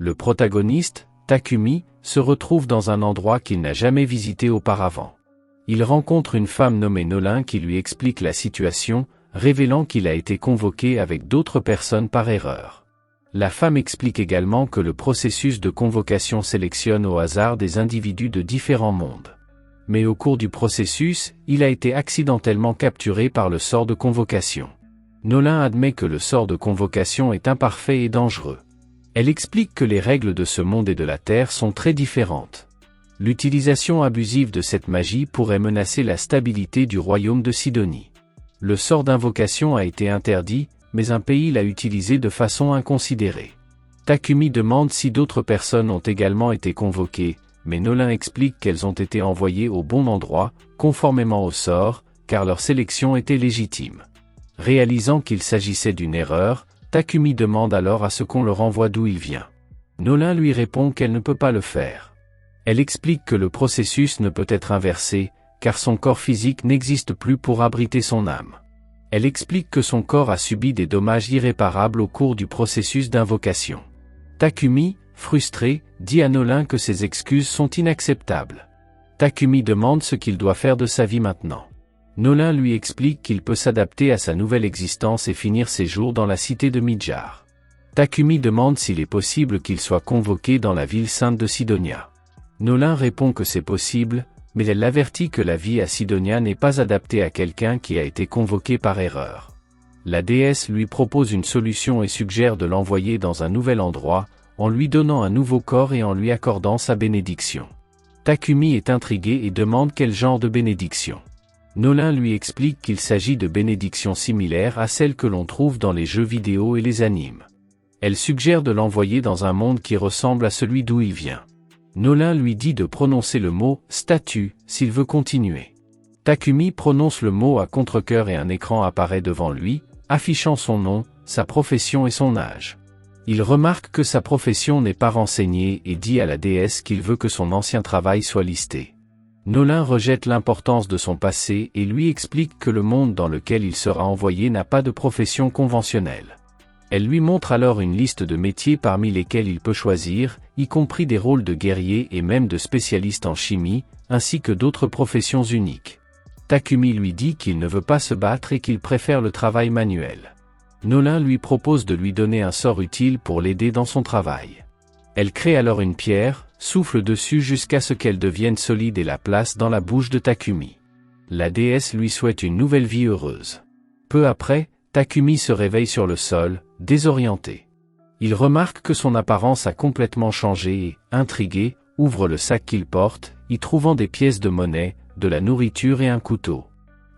Le protagoniste, Takumi, se retrouve dans un endroit qu'il n'a jamais visité auparavant. Il rencontre une femme nommée Nolin qui lui explique la situation, révélant qu'il a été convoqué avec d'autres personnes par erreur. La femme explique également que le processus de convocation sélectionne au hasard des individus de différents mondes. Mais au cours du processus, il a été accidentellement capturé par le sort de convocation. Nolin admet que le sort de convocation est imparfait et dangereux. Elle explique que les règles de ce monde et de la Terre sont très différentes. L'utilisation abusive de cette magie pourrait menacer la stabilité du royaume de Sidonie. Le sort d'invocation a été interdit, mais un pays l'a utilisé de façon inconsidérée. Takumi demande si d'autres personnes ont également été convoquées, mais Nolin explique qu'elles ont été envoyées au bon endroit, conformément au sort, car leur sélection était légitime. Réalisant qu'il s'agissait d'une erreur, Takumi demande alors à ce qu'on le renvoie d'où il vient. Nolin lui répond qu'elle ne peut pas le faire. Elle explique que le processus ne peut être inversé, car son corps physique n'existe plus pour abriter son âme. Elle explique que son corps a subi des dommages irréparables au cours du processus d'invocation. Takumi, frustré, dit à Nolin que ses excuses sont inacceptables. Takumi demande ce qu'il doit faire de sa vie maintenant. Nolin lui explique qu'il peut s'adapter à sa nouvelle existence et finir ses jours dans la cité de Midjar. Takumi demande s'il est possible qu'il soit convoqué dans la ville sainte de Sidonia. Nolin répond que c'est possible, mais elle l'avertit que la vie à Sidonia n'est pas adaptée à quelqu'un qui a été convoqué par erreur. La déesse lui propose une solution et suggère de l'envoyer dans un nouvel endroit, en lui donnant un nouveau corps et en lui accordant sa bénédiction. Takumi est intrigué et demande quel genre de bénédiction. Nolin lui explique qu'il s'agit de bénédictions similaires à celles que l'on trouve dans les jeux vidéo et les animes. Elle suggère de l'envoyer dans un monde qui ressemble à celui d'où il vient. Nolin lui dit de prononcer le mot « statue » s'il veut continuer. Takumi prononce le mot à contre-cœur et un écran apparaît devant lui, affichant son nom, sa profession et son âge. Il remarque que sa profession n'est pas renseignée et dit à la déesse qu'il veut que son ancien travail soit listé. Nolin rejette l'importance de son passé et lui explique que le monde dans lequel il sera envoyé n'a pas de profession conventionnelle. Elle lui montre alors une liste de métiers parmi lesquels il peut choisir, y compris des rôles de guerrier et même de spécialiste en chimie, ainsi que d'autres professions uniques. Takumi lui dit qu'il ne veut pas se battre et qu'il préfère le travail manuel. Nolin lui propose de lui donner un sort utile pour l'aider dans son travail. Elle crée alors une pierre, souffle dessus jusqu'à ce qu'elle devienne solide et la place dans la bouche de Takumi. La déesse lui souhaite une nouvelle vie heureuse. Peu après, Takumi se réveille sur le sol, désorienté. Il remarque que son apparence a complètement changé et, intrigué, ouvre le sac qu'il porte, y trouvant des pièces de monnaie, de la nourriture et un couteau.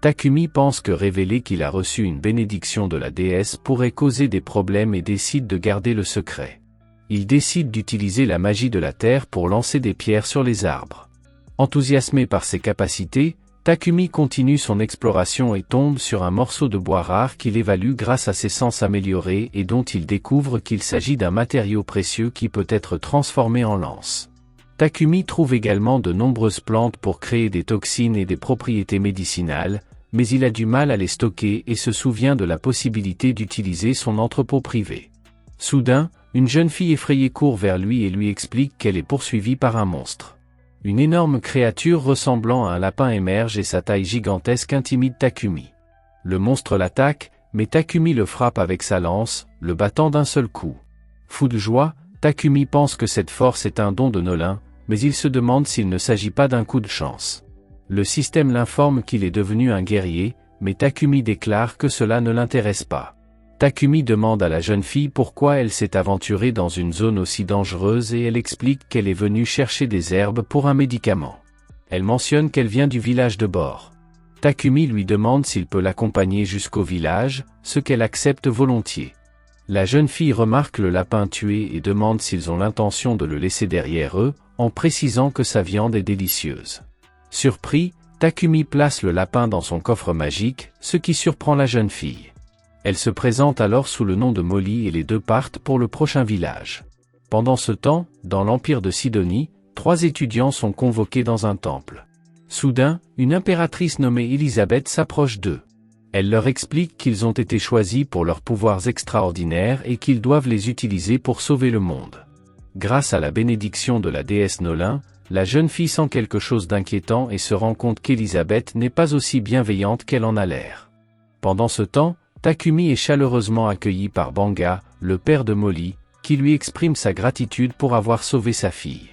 Takumi pense que révéler qu'il a reçu une bénédiction de la déesse pourrait causer des problèmes et décide de garder le secret. Il décide d'utiliser la magie de la terre pour lancer des pierres sur les arbres. Enthousiasmé par ses capacités, Takumi continue son exploration et tombe sur un morceau de bois rare qu'il évalue grâce à ses sens améliorés et dont il découvre qu'il s'agit d'un matériau précieux qui peut être transformé en lance. Takumi trouve également de nombreuses plantes pour créer des toxines et des propriétés médicinales, mais il a du mal à les stocker et se souvient de la possibilité d'utiliser son entrepôt privé. Soudain, une jeune fille effrayée court vers lui et lui explique qu'elle est poursuivie par un monstre. Une énorme créature ressemblant à un lapin émerge et sa taille gigantesque intimide Takumi. Le monstre l'attaque, mais Takumi le frappe avec sa lance, le battant d'un seul coup. Fou de joie, Takumi pense que cette force est un don de Nolin, mais il se demande s'il ne s'agit pas d'un coup de chance. Le système l'informe qu'il est devenu un guerrier, mais Takumi déclare que cela ne l'intéresse pas. Takumi demande à la jeune fille pourquoi elle s'est aventurée dans une zone aussi dangereuse et elle explique qu'elle est venue chercher des herbes pour un médicament. Elle mentionne qu'elle vient du village de bord. Takumi lui demande s'il peut l'accompagner jusqu'au village, ce qu'elle accepte volontiers. La jeune fille remarque le lapin tué et demande s'ils ont l'intention de le laisser derrière eux, en précisant que sa viande est délicieuse. Surpris, Takumi place le lapin dans son coffre magique, ce qui surprend la jeune fille. Elle se présente alors sous le nom de Molly et les deux partent pour le prochain village. Pendant ce temps, dans l'empire de Sidonie, 3 étudiants sont convoqués dans un temple. Soudain, une impératrice nommée Elisabeth s'approche d'eux. Elle leur explique qu'ils ont été choisis pour leurs pouvoirs extraordinaires et qu'ils doivent les utiliser pour sauver le monde. Grâce à la bénédiction de la déesse Nolin, la jeune fille sent quelque chose d'inquiétant et se rend compte qu'Elisabeth n'est pas aussi bienveillante qu'elle en a l'air. Pendant ce temps, Takumi est chaleureusement accueilli par Banga, le père de Molly, qui lui exprime sa gratitude pour avoir sauvé sa fille.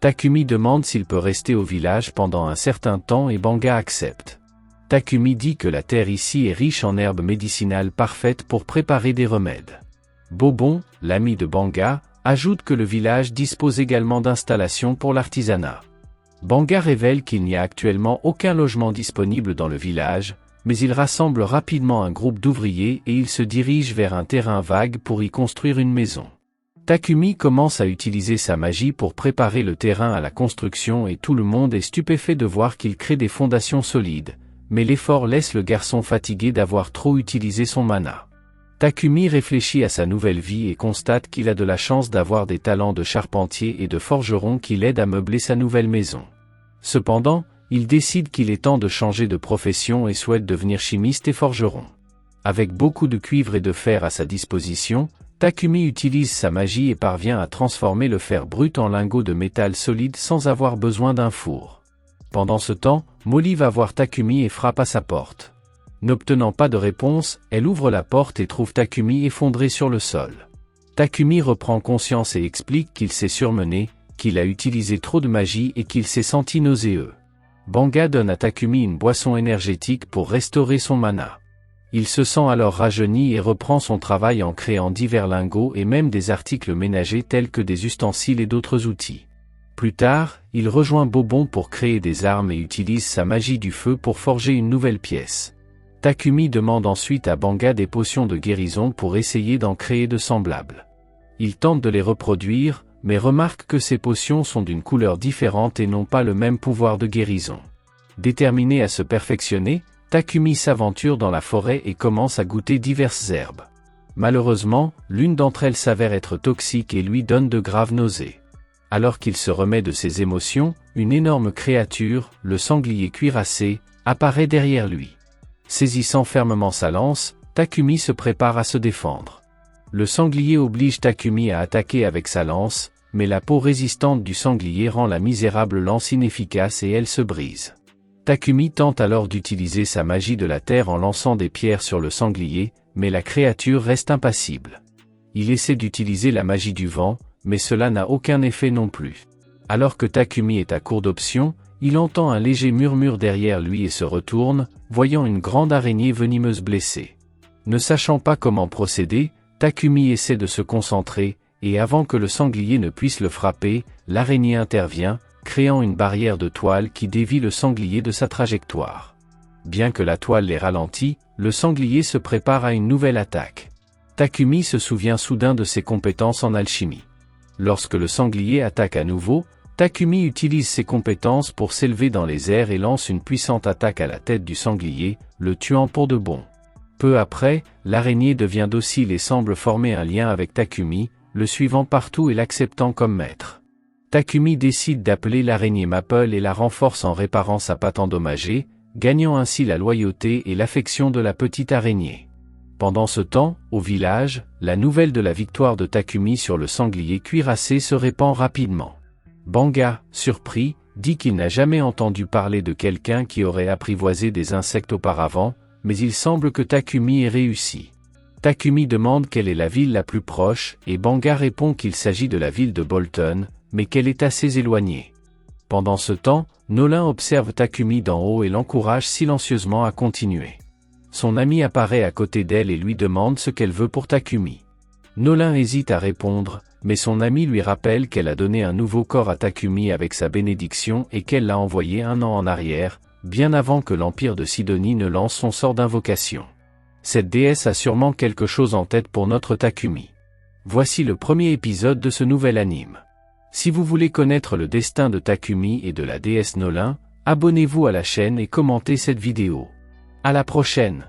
Takumi demande s'il peut rester au village pendant un certain temps et Banga accepte. Takumi dit que la terre ici est riche en herbes médicinales parfaites pour préparer des remèdes. Bobon, l'ami de Banga, ajoute que le village dispose également d'installations pour l'artisanat. Banga révèle qu'il n'y a actuellement aucun logement disponible dans le village, mais il rassemble rapidement un groupe d'ouvriers et il se dirige vers un terrain vague pour y construire une maison. Takumi commence à utiliser sa magie pour préparer le terrain à la construction et tout le monde est stupéfait de voir qu'il crée des fondations solides, mais l'effort laisse le garçon fatigué d'avoir trop utilisé son mana. Takumi réfléchit à sa nouvelle vie et constate qu'il a de la chance d'avoir des talents de charpentier et de forgeron qui l'aident à meubler sa nouvelle maison. Cependant, il décide qu'il est temps de changer de profession et souhaite devenir chimiste et forgeron. Avec beaucoup de cuivre et de fer à sa disposition, Takumi utilise sa magie et parvient à transformer le fer brut en lingots de métal solide sans avoir besoin d'un four. Pendant ce temps, Molly va voir Takumi et frappe à sa porte. N'obtenant pas de réponse, elle ouvre la porte et trouve Takumi effondré sur le sol. Takumi reprend conscience et explique qu'il s'est surmené, qu'il a utilisé trop de magie et qu'il s'est senti nauséeux. Banga donne à Takumi une boisson énergétique pour restaurer son mana. Il se sent alors rajeuni et reprend son travail en créant divers lingots et même des articles ménagers tels que des ustensiles et d'autres outils. Plus tard, il rejoint Bobon pour créer des armes et utilise sa magie du feu pour forger une nouvelle pièce. Takumi demande ensuite à Banga des potions de guérison pour essayer d'en créer de semblables. Il tente de les reproduire, mais remarque que ces potions sont d'une couleur différente et n'ont pas le même pouvoir de guérison. Déterminé à se perfectionner, Takumi s'aventure dans la forêt et commence à goûter diverses herbes. Malheureusement, l'une d'entre elles s'avère être toxique et lui donne de graves nausées. Alors qu'il se remet de ses émotions, une énorme créature, le sanglier cuirassé, apparaît derrière lui. Saisissant fermement sa lance, Takumi se prépare à se défendre. Le sanglier oblige Takumi à attaquer avec sa lance, mais la peau résistante du sanglier rend la misérable lance inefficace et elle se brise. Takumi tente alors d'utiliser sa magie de la terre en lançant des pierres sur le sanglier, mais la créature reste impassible. Il essaie d'utiliser la magie du vent, mais cela n'a aucun effet non plus. Alors que Takumi est à court d'options, il entend un léger murmure derrière lui et se retourne, voyant une grande araignée venimeuse blessée. Ne sachant pas comment procéder, Takumi essaie de se concentrer, et avant que le sanglier ne puisse le frapper, l'araignée intervient, créant une barrière de toile qui dévie le sanglier de sa trajectoire. Bien que la toile les ralentit, le sanglier se prépare à une nouvelle attaque. Takumi se souvient soudain de ses compétences en alchimie. Lorsque le sanglier attaque à nouveau, Takumi utilise ses compétences pour s'élever dans les airs et lance une puissante attaque à la tête du sanglier, le tuant pour de bon. Peu après, l'araignée devient docile et semble former un lien avec Takumi, le suivant partout et l'acceptant comme maître. Takumi décide d'appeler l'araignée Maple et la renforce en réparant sa patte endommagée, gagnant ainsi la loyauté et l'affection de la petite araignée. Pendant ce temps, au village, la nouvelle de la victoire de Takumi sur le sanglier cuirassé se répand rapidement. Banga, surpris, dit qu'il n'a jamais entendu parler de quelqu'un qui aurait apprivoisé des insectes auparavant, mais il semble que Takumi ait réussi. Takumi demande quelle est la ville la plus proche, et Banga répond qu'il s'agit de la ville de Bolton, mais qu'elle est assez éloignée. Pendant ce temps, Nolin observe Takumi d'en haut et l'encourage silencieusement à continuer. Son ami apparaît à côté d'elle et lui demande ce qu'elle veut pour Takumi. Nolin hésite à répondre, mais son ami lui rappelle qu'elle a donné un nouveau corps à Takumi avec sa bénédiction et qu'elle l'a envoyé 1 an en arrière, bien avant que l'Empire de Sidonie ne lance son sort d'invocation. Cette déesse a sûrement quelque chose en tête pour notre Takumi. Voici le premier épisode de ce nouvel anime. Si vous voulez connaître le destin de Takumi et de la déesse Nolin, abonnez-vous à la chaîne et commentez cette vidéo. À la prochaine!